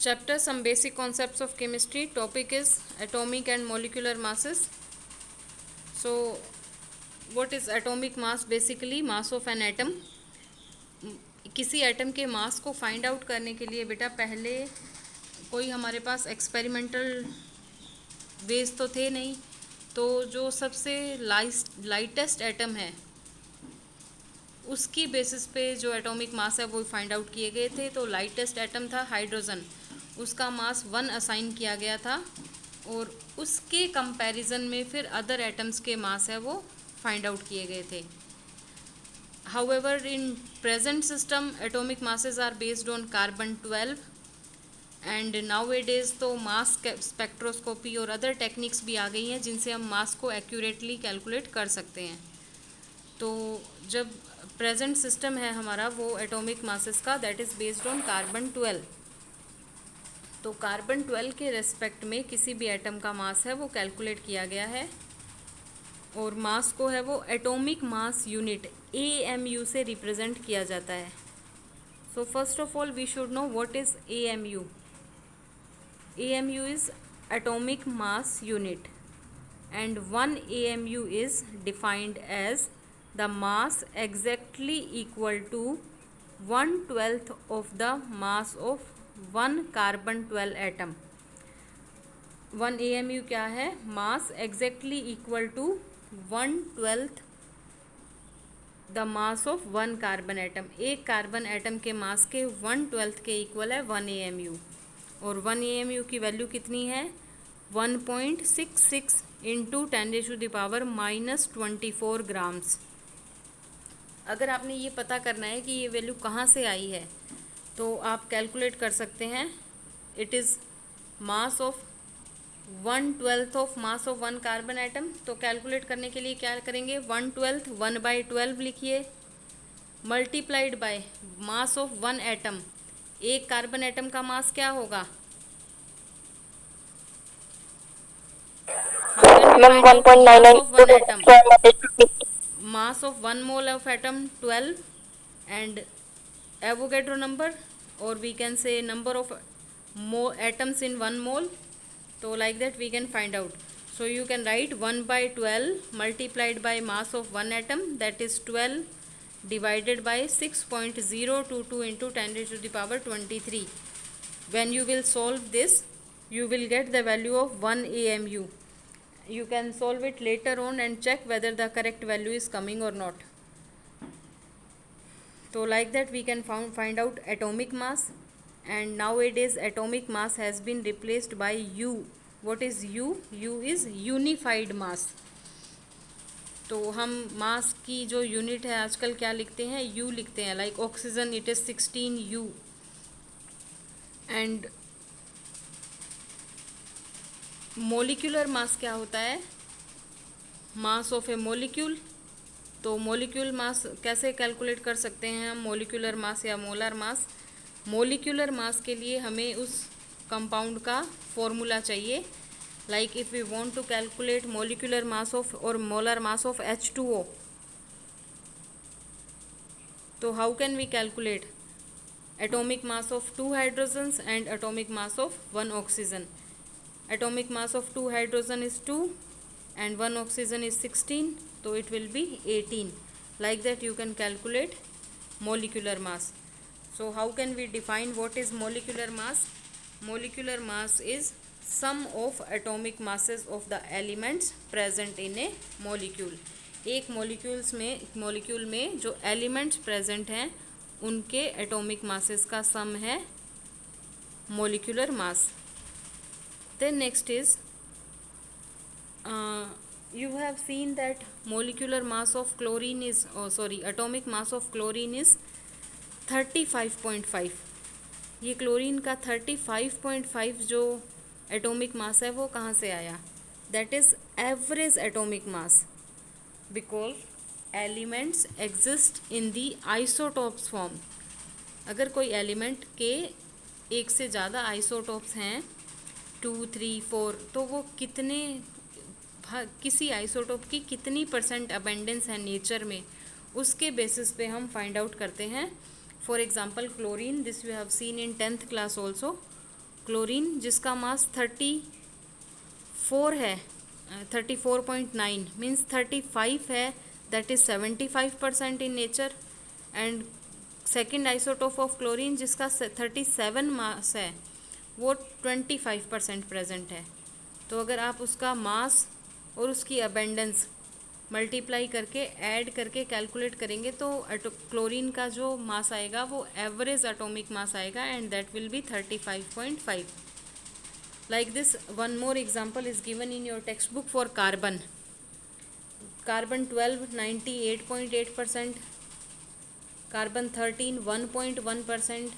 Chapter Some Basic Concepts of Chemistry. Topic is Atomic and Molecular Masses. So, what is atomic mass? Basically, mass of an atom. किसी atom के मास को find out करने के लिए बेटा पहले कोई हमारे पास एक्सपेरिमेंटल वेज तो थे नहीं, तो जो सबसे लाइटेस्ट एटम है उसकी बेसिस पे जो एटॉमिक मास है वो फाइंड आउट किए गए थे। तो लाइटेस्ट एटम था हाइड्रोजन, उसका मास 1 असाइन किया गया था और उसके कंपैरिजन में फिर अदर एटम्स के मास है वो फाइंड आउट किए गए थे। However in present system atomic masses are based on carbon 12 and nowadays तो मास स्पेक्ट्रोस्कोपी और अदर टेक्निक्स भी आ गई हैं जिनसे हम मास को एक्यूरेटली कैलकुलेट कर सकते हैं। तो जब प्रेजेंट सिस्टम है हमारा वो एटॉमिक मासेस का, that is based on carbon 12। तो कार्बन 12 के रेस्पेक्ट में किसी भी एटम का मास है वो कैलकुलेट किया गया है और मास को है वो एटॉमिक मास यूनिट AMU से रिप्रेजेंट किया जाता है। So first of all we should know what is AMU. AMU is atomic mass unit and 1 AMU is defined as the mass exactly equal to 1/12 of the mass of one carbon 12 atom. 1 AMU क्या है? मास exactly equal to 1/12 the mass of 1 carbon atom. एक carbon atom के मास के 1/12 के equal है 1 AMU और 1 AMU की value कितनी है? 1.66 इंटू 10⁻⁻24 ग्राम्स। अगर आपने ये पता करना है कि ये वैल्यू कहाँ से आई है तो आप कैलकुलेट कर सकते हैं। It is mass of 1/12 of mass of 1 carbon atom. तो कैलकुलेट करने के लिए क्या करेंगे? 1/12 1/12 लिखिए multiplied by mass of 1 atom. एक कार्बन एटम का मास क्या होगा? Mass of 1 mole of atom 12 and Avogadro number, और we can say number of atoms in 1 mole. So like that we can find out. So you can write 1/12 multiplied by mass of 1 atom, that is 12 divided by 6.022 into 10⁻23. When you will solve this, you will get the value of 1 AMU. You can solve it later on and check whether the correct value is coming or not. So like that we can find out atomic mass. And nowadays atomic mass has been replaced by U. What is U? U is unified mass. तो हम मास की जो unit है आजकल क्या लिखते हैं? U लिखते हैं। Like oxygen it is 16 U and molecular mass क्या होता है? Mass of A molecule. तो मोलिक्यूल मास कैसे कैलकुलेट कर सकते हैं हम? मोलिकुलर मास या मोलर मास। मोलिकुलर मास के लिए हमें उस कंपाउंड का फॉर्मूला चाहिए। Like if we want to calculate molecular mass of और मोलर मास ऑफ H2O, तो how can we calculate? Atomic mass of 2 hydrogens and atomic mass of 1 oxygen. Atomic mass of 2 hydrogen is 2 and 1 oxygen is 16, so it will be 18. Like that you can calculate molecular mass. So how can we define what is molecular mass? Molecular mass is sum of atomic masses of the elements present in a molecule. एक molecule में जो elements present हैं उनके atomic masses का सम है molecular mass. Then next is you have seen that molecular mass of chlorine is atomic mass of chlorine is 35.5. ये chlorine का 35.5 जो एटॉमिक मास है वो कहाँ से आया? That is average atomic mass, because elements exist in the isotopes form. अगर कोई एलिमेंट के एक से ज़्यादा आइसोटॉप्स हैं 2, 3, 4, तो वो किसी आइसोटोप की कितनी % अबेंडेंस है नेचर में, उसके बेसिस पे हम फाइंड आउट करते हैं. For example chlorine, this we have seen in 10th class also. Chlorine जिसका मास 34 है, 34.9 मीन्स 35 है, that is 75% in nature. And second isotope of chlorine जिसका 37 मास है, वो 25% प्रेजेंट है। तो अगर आप उसका मास और उसकी अबेंडेंस मल्टीप्लाई करके ऐड करके कैलकुलेट करेंगे तो क्लोरीन का जो मास आएगा वो एवरेज एटॉमिक मास आएगा, and that will be 35.5। Like this one more example is given in your text book for carbon. Carbon 12 98.8%, carbon 13 1.1%,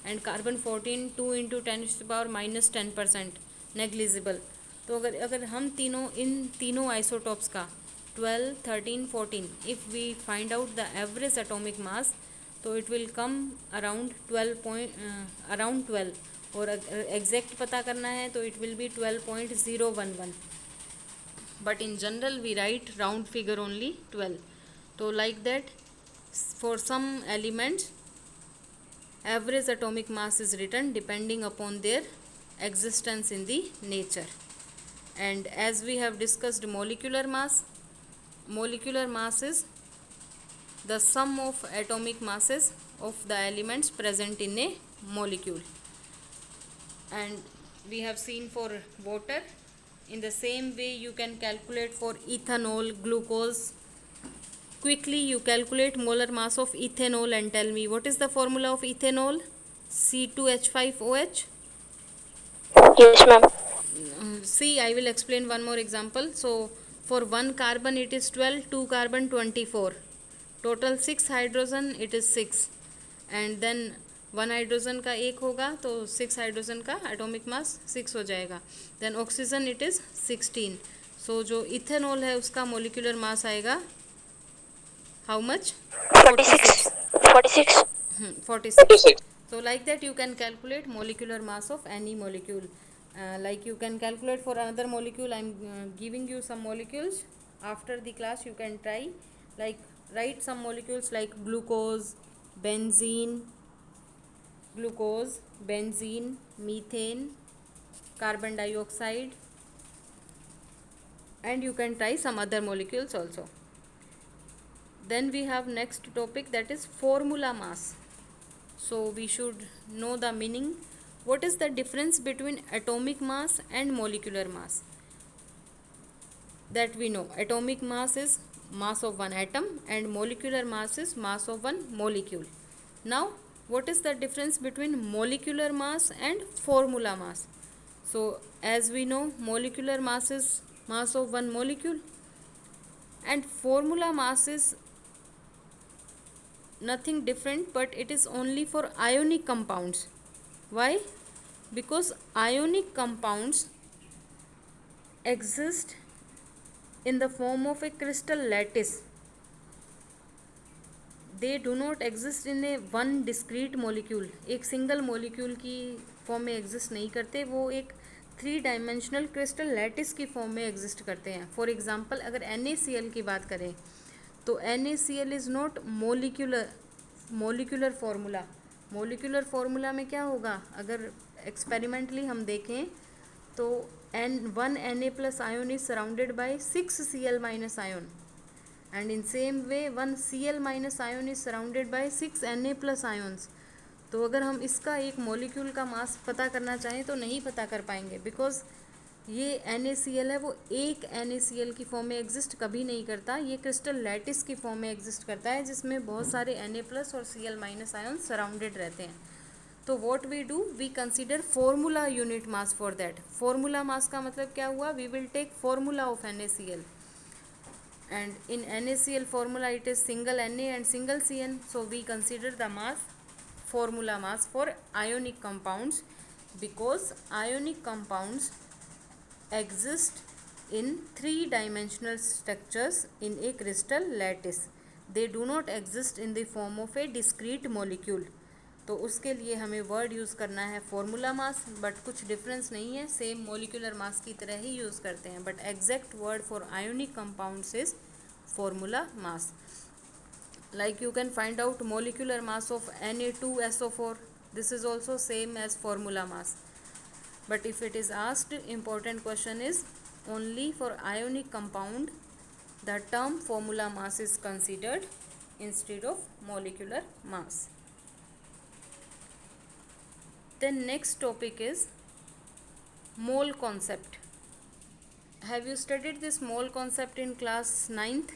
and carbon 14 2 × 10⁻⁻10% negligible. तो अगर हम इन तीनों आइसोटॉप्स का 12 13 14 if we find out the average atomic mass, तो it will come around 12 और exact पता करना है तो it will be 12.011, but in general we write round figure only 12। तो like that for some elements average atomic mass is written depending upon their existence in the nature. And as we have discussed molecular mass is the sum of atomic masses of the elements present in a molecule. And we have seen for water, in the same way you can calculate for ethanol, glucose. Quickly you calculate molar mass of ethanol and tell me what is the formula of ethanol? C2H5OH. Yes, ma'am. See, I will explain one more example. So for 1 carbon it is 12, 2 carbon 24, total 6 hydrogen it is 6, and then 1 hydrogen का 1 होगा तो 6 hydrogen का atomic mass 6 हो जाएगा। Then oxygen it is 16। So जो ethanol है उसका molecular mass आएगा how much? 46. 46. So like that you can calculate molecular mass of any molecule. Like you can calculate for another molecule. I am giving you some molecules. After the class you can try, like write some molecules like glucose, benzene, methane, carbon dioxide, and you can try some other molecules also. Then we have next topic, that is formula mass. So we should know the meaning. What is the difference between atomic mass and molecular mass? That we know. Atomic mass is mass of one atom and molecular mass is mass of one molecule. Now what is the difference between molecular mass and formula mass? So as we know, molecular mass is mass of one molecule and formula mass is nothing different, but it is only for ionic compounds. Why? Because ionic compounds exist in the form of a crystal lattice. They do not exist in a one discrete molecule. एक single molecule की form में exist नहीं करते, वो एक 3 dimensional crystal lattice की form में exist करते हैं। फॉर एग्जांपल अगर NaCl की बात करें तो NaCl is not molecular formula. Molecular formula में क्या होगा, अगर एक्सपेरिमेंटली हम देखें तो one Na plus ion is surrounded by 6 Cl minus ion, and in same way 1 Cl minus ion is surrounded by 6 Na plus ions. तो अगर हम इसका एक मॉलिक्यूल का मास पता करना चाहें तो नहीं पता कर पाएंगे, बिकॉज ये NaCl है वो एक NaCl की फॉर्म में एग्जिस्ट कभी नहीं करता, ये क्रिस्टल लैटिस की फॉर्म में एग्जिस्ट करता है जिसमें बहुत सारे Na प्लस और Cl माइनस आयन सराउंडेड रहते हैं। तो what we do, we consider formula unit mass for that. Formula mass का मतलब क्या हुआ, we will take formula of NaCl, and in NaCl formula it is single Na and single Cn, so we consider the mass formula mass for ionic compounds, because ionic compounds exist in 3-dimensional structures in a crystal lattice. They do not exist in the form of a discrete molecule. तो उसके लिए हमें word use करना है formula mass, but कुछ difference नहीं है, same molecular mass की तरह ही यूज़ करते हैं, but exact word for ionic compounds is formula mass. Like you can find out molecular mass of Na2SO4. This is also same as formula mass. but if it is asked, important question is only for ionic compound the term formula mass is considered instead of molecular mass. Then next topic is mole concept. Have you studied this mole concept in class 9th?